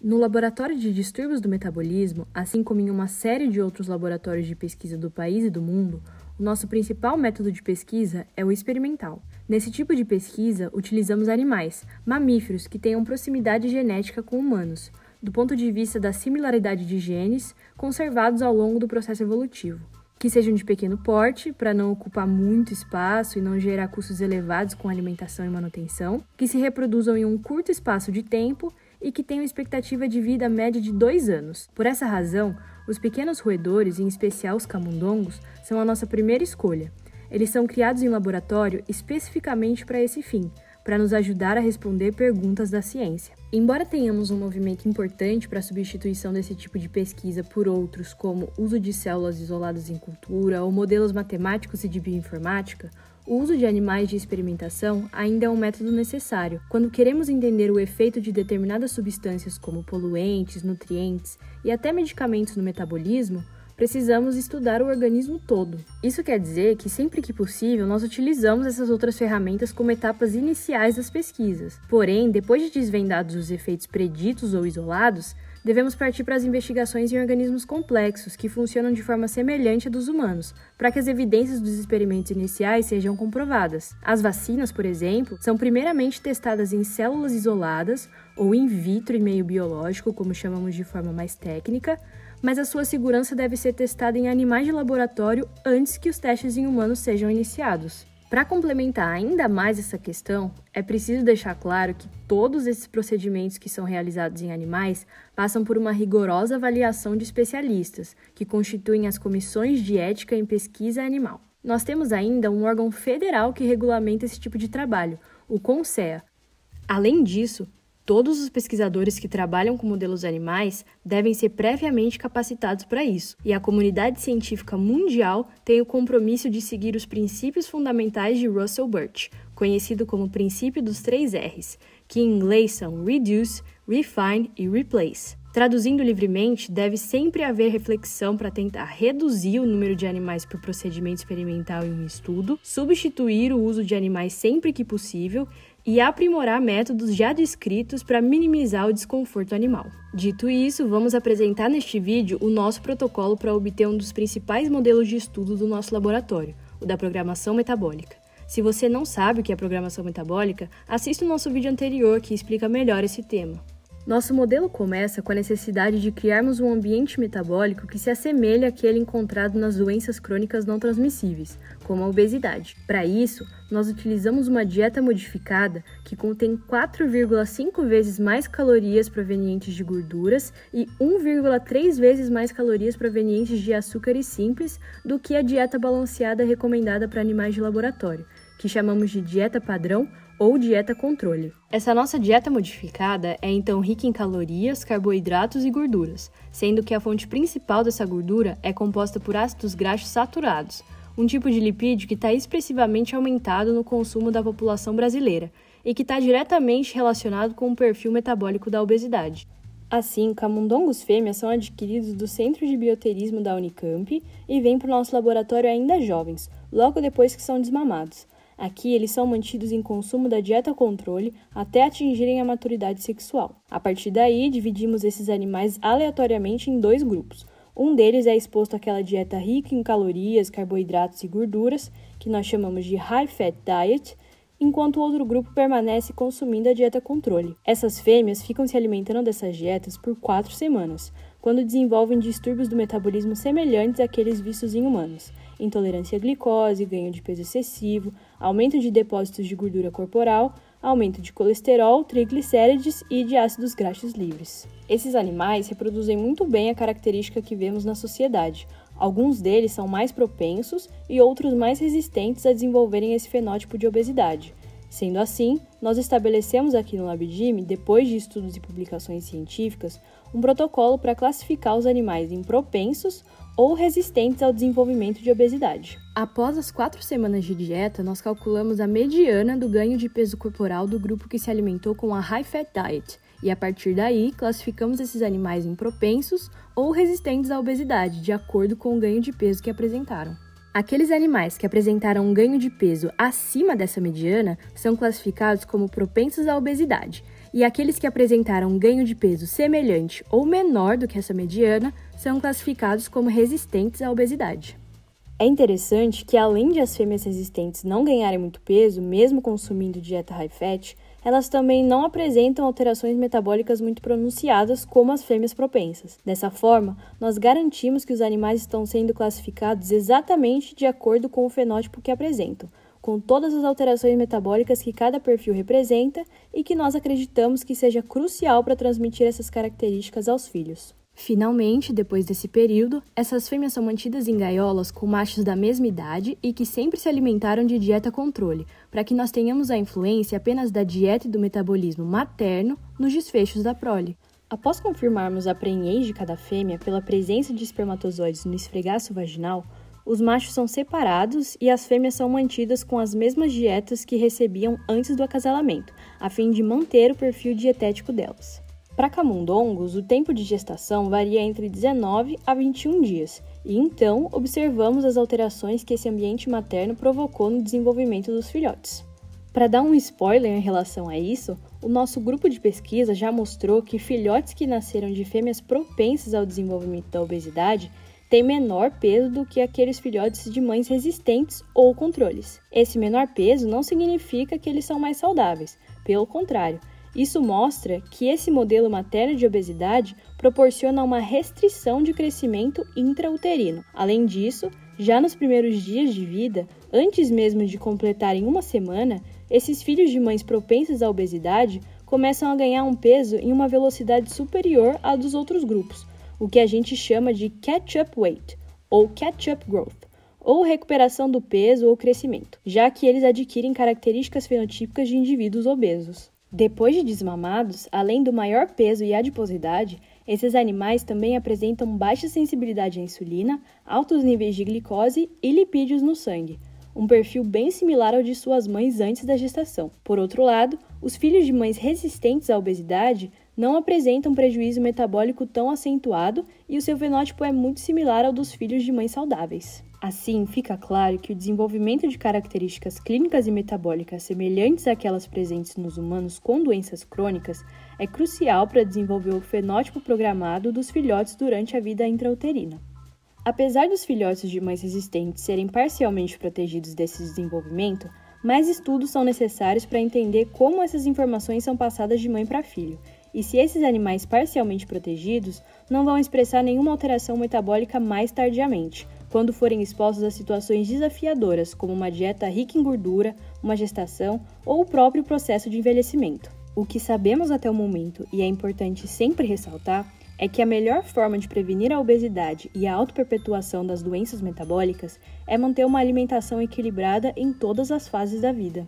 No Laboratório de Distúrbios do Metabolismo, assim como em uma série de outros laboratórios de pesquisa do país e do mundo, o nosso principal método de pesquisa é o experimental. Nesse tipo de pesquisa, utilizamos animais, mamíferos que tenham proximidade genética com humanos, do ponto de vista da similaridade de genes conservados ao longo do processo evolutivo, que sejam de pequeno porte, para não ocupar muito espaço e não gerar custos elevados com alimentação e manutenção, que se reproduzam em um curto espaço de tempo e que tenham expectativa de vida média de 2 anos. Por essa razão, os pequenos roedores, em especial os camundongos, são a nossa primeira escolha. Eles são criados em laboratório especificamente para esse fim, para nos ajudar a responder perguntas da ciência. Embora tenhamos um movimento importante para a substituição desse tipo de pesquisa por outros, como uso de células isoladas em cultura ou modelos matemáticos e de bioinformática, o uso de animais de experimentação ainda é um método necessário. Quando queremos entender o efeito de determinadas substâncias como poluentes, nutrientes e até medicamentos no metabolismo, precisamos estudar o organismo todo. Isso quer dizer que sempre que possível nós utilizamos essas outras ferramentas como etapas iniciais das pesquisas. Porém, depois de desvendados os efeitos preditos ou isolados, devemos partir para as investigações em organismos complexos que funcionam de forma semelhante à dos humanos, para que as evidências dos experimentos iniciais sejam comprovadas. As vacinas, por exemplo, são primeiramente testadas em células isoladas ou in vitro em meio biológico, como chamamos de forma mais técnica, mas a sua segurança deve ser testada em animais de laboratório antes que os testes em humanos sejam iniciados. Para complementar ainda mais essa questão, é preciso deixar claro que todos esses procedimentos que são realizados em animais passam por uma rigorosa avaliação de especialistas, que constituem as comissões de ética em pesquisa animal. Nós temos ainda um órgão federal que regulamenta esse tipo de trabalho, o CONSEA. Além disso, todos os pesquisadores que trabalham com modelos animais devem ser previamente capacitados para isso, e a comunidade científica mundial tem o compromisso de seguir os princípios fundamentais de Russell Birch, conhecido como princípio dos 3 R's, que em inglês são Reduce, Refine e Replace. Traduzindo livremente, deve sempre haver reflexão para tentar reduzir o número de animais por procedimento experimental em um estudo, substituir o uso de animais sempre que possível e aprimorar métodos já descritos para minimizar o desconforto animal. Dito isso, vamos apresentar neste vídeo o nosso protocolo para obter um dos principais modelos de estudo do nosso laboratório, o da programação metabólica. Se você não sabe o que é programação metabólica, assista o nosso vídeo anterior que explica melhor esse tema. Nosso modelo começa com a necessidade de criarmos um ambiente metabólico que se assemelhe àquele encontrado nas doenças crônicas não transmissíveis, como a obesidade. Para isso, nós utilizamos uma dieta modificada que contém 4,5 vezes mais calorias provenientes de gorduras e 1,3 vezes mais calorias provenientes de açúcares simples do que a dieta balanceada recomendada para animais de laboratório, que chamamos de dieta padrão ou dieta controle. Essa nossa dieta modificada é então rica em calorias, carboidratos e gorduras, sendo que a fonte principal dessa gordura é composta por ácidos graxos saturados, um tipo de lipídio que está expressivamente aumentado no consumo da população brasileira e que está diretamente relacionado com o perfil metabólico da obesidade. Assim, camundongos fêmeas são adquiridos do Centro de Bioterismo da Unicamp e vêm para o nosso laboratório ainda jovens, logo depois que são desmamados. Aqui, eles são mantidos em consumo da dieta controle até atingirem a maturidade sexual. A partir daí, dividimos esses animais aleatoriamente em 2 grupos. Um deles é exposto àquela dieta rica em calorias, carboidratos e gorduras, que nós chamamos de High Fat Diet, enquanto o outro grupo permanece consumindo a dieta controle. Essas fêmeas ficam se alimentando dessas dietas por 4 semanas, quando desenvolvem distúrbios do metabolismo semelhantes àqueles vistos em humanos: intolerância à glicose, ganho de peso excessivo, aumento de depósitos de gordura corporal, aumento de colesterol, triglicérides e de ácidos graxos livres. Esses animais reproduzem muito bem a característica que vemos na sociedade. Alguns deles são mais propensos e outros mais resistentes a desenvolverem esse fenótipo de obesidade. Sendo assim, nós estabelecemos aqui no LabGym, depois de estudos e publicações científicas, um protocolo para classificar os animais em propensos ou resistentes ao desenvolvimento de obesidade. Após as 4 semanas de dieta, nós calculamos a mediana do ganho de peso corporal do grupo que se alimentou com a High Fat Diet, e a partir daí classificamos esses animais em propensos ou resistentes à obesidade, de acordo com o ganho de peso que apresentaram. Aqueles animais que apresentaram um ganho de peso acima dessa mediana são classificados como propensos à obesidade, e aqueles que apresentaram um ganho de peso semelhante ou menor do que essa mediana são classificados como resistentes à obesidade. É interessante que, além de as fêmeas resistentes não ganharem muito peso, mesmo consumindo dieta high-fat, elas também não apresentam alterações metabólicas muito pronunciadas como as fêmeas propensas. Dessa forma, nós garantimos que os animais estão sendo classificados exatamente de acordo com o fenótipo que apresentam, com todas as alterações metabólicas que cada perfil representa e que nós acreditamos que seja crucial para transmitir essas características aos filhos. Finalmente, depois desse período, essas fêmeas são mantidas em gaiolas com machos da mesma idade e que sempre se alimentaram de dieta controle, para que nós tenhamos a influência apenas da dieta e do metabolismo materno nos desfechos da prole. Após confirmarmos a prenhez de cada fêmea pela presença de espermatozoides no esfregaço vaginal, os machos são separados e as fêmeas são mantidas com as mesmas dietas que recebiam antes do acasalamento, a fim de manter o perfil dietético delas. Para camundongos, o tempo de gestação varia entre 19 a 21 dias, e então observamos as alterações que esse ambiente materno provocou no desenvolvimento dos filhotes. Para dar um spoiler em relação a isso, o nosso grupo de pesquisa já mostrou que filhotes que nasceram de fêmeas propensas ao desenvolvimento da obesidade têm menor peso do que aqueles filhotes de mães resistentes ou controles. Esse menor peso não significa que eles são mais saudáveis, pelo contrário. Isso mostra que esse modelo materno de obesidade proporciona uma restrição de crescimento intrauterino. Além disso, já nos primeiros dias de vida, antes mesmo de completarem uma semana, esses filhos de mães propensas à obesidade começam a ganhar um peso em uma velocidade superior à dos outros grupos, o que a gente chama de catch-up weight, ou catch-up growth, ou recuperação do peso ou crescimento, já que eles adquirem características fenotípicas de indivíduos obesos. Depois de desmamados, além do maior peso e adiposidade, esses animais também apresentam baixa sensibilidade à insulina, altos níveis de glicose e lipídios no sangue, um perfil bem similar ao de suas mães antes da gestação. Por outro lado, os filhos de mães resistentes à obesidade não apresentam prejuízo metabólico tão acentuado e o seu fenótipo é muito similar ao dos filhos de mães saudáveis. Assim, fica claro que o desenvolvimento de características clínicas e metabólicas semelhantes àquelas presentes nos humanos com doenças crônicas é crucial para desenvolver o fenótipo programado dos filhotes durante a vida intrauterina. Apesar dos filhotes de mães resistentes serem parcialmente protegidos desse desenvolvimento, mais estudos são necessários para entender como essas informações são passadas de mãe para filho, e se esses animais parcialmente protegidos não vão expressar nenhuma alteração metabólica mais tardiamente, quando forem expostos a situações desafiadoras, como uma dieta rica em gordura, uma gestação ou o próprio processo de envelhecimento. O que sabemos até o momento, e é importante sempre ressaltar, é que a melhor forma de prevenir a obesidade e a autoperpetuação das doenças metabólicas é manter uma alimentação equilibrada em todas as fases da vida.